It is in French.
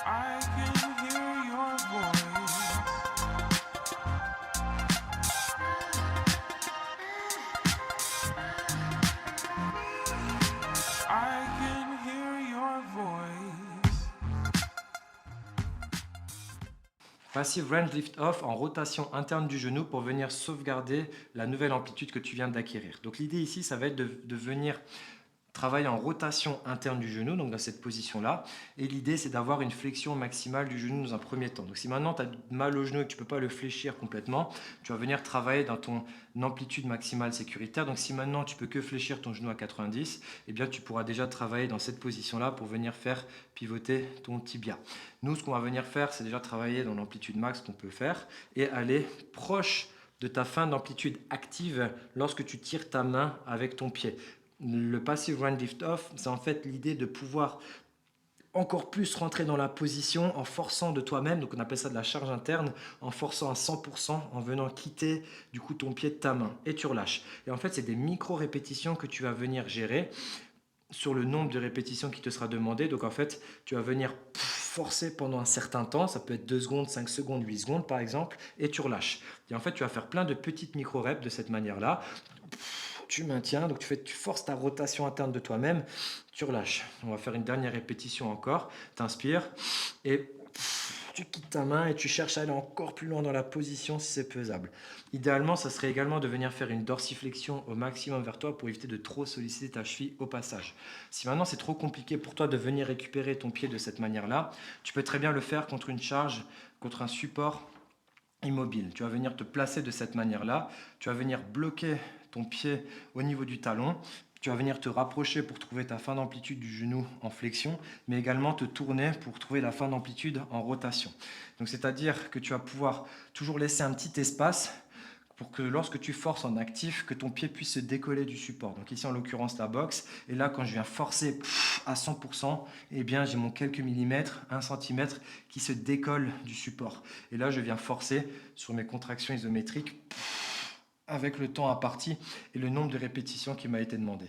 I can hear your voice. I can hear your voice. Passive Range Lift Off en rotation interne du genou pour venir sauvegarder la nouvelle amplitude que tu viens d'acquérir. Donc l'idée ici, ça va être de venir travailler en rotation interne du genou, donc dans cette position-là. Et l'idée, c'est d'avoir une flexion maximale du genou dans un premier temps. Donc si maintenant tu as mal au genou et que tu ne peux pas le fléchir complètement, tu vas venir travailler dans ton amplitude maximale sécuritaire. Donc si maintenant tu peux que fléchir ton genou à 90, eh bien tu pourras déjà travailler dans cette position-là pour venir faire pivoter ton tibia. Nous, ce qu'on va venir faire, c'est déjà travailler dans l'amplitude max qu'on peut faire et aller proche de ta fin d'amplitude active lorsque tu tires ta main avec ton pied. Le passive range lift off, c'est en fait l'idée de pouvoir encore plus rentrer dans la position en forçant de toi-même, donc on appelle ça de la charge interne, en forçant à 100%, en venant quitter du coup ton pied de ta main et tu relâches. Et en fait, c'est des micro-répétitions que tu vas venir gérer sur le nombre de répétitions qui te sera demandé. Donc en fait, tu vas venir forcer pendant un certain temps, ça peut être 2 secondes, 5 secondes, 8 secondes par exemple, et tu relâches. Et en fait, tu vas faire plein de petites micro-reps de cette manière-là. Tu maintiens, donc tu forces ta rotation interne de toi-même, tu relâches. On va faire une dernière répétition encore. Tu inspires et tu quittes ta main et tu cherches à aller encore plus loin dans la position si c'est faisable. Idéalement, ça serait également de venir faire une dorsiflexion au maximum vers toi pour éviter de trop solliciter ta cheville au passage. Si maintenant c'est trop compliqué pour toi de venir récupérer ton pied de cette manière-là, tu peux très bien le faire contre une charge, contre un support immobile. Tu vas venir te placer de cette manière-là, tu vas venir bloquer ton pied au niveau du talon, tu vas venir te rapprocher pour trouver ta fin d'amplitude du genou en flexion, mais également te tourner pour trouver la fin d'amplitude en rotation. Donc c'est-à-dire que tu vas pouvoir toujours laisser un petit espace pour que lorsque tu forces en actif, que ton pied puisse se décoller du support. Donc ici en l'occurrence la boxe, et là quand je viens forcer à 100%, eh bien j'ai mon quelques millimètres, 1 centimètre qui se décolle du support. Et là je viens forcer sur mes contractions isométriques avec le temps imparti et le nombre de répétitions qui m'a été demandé.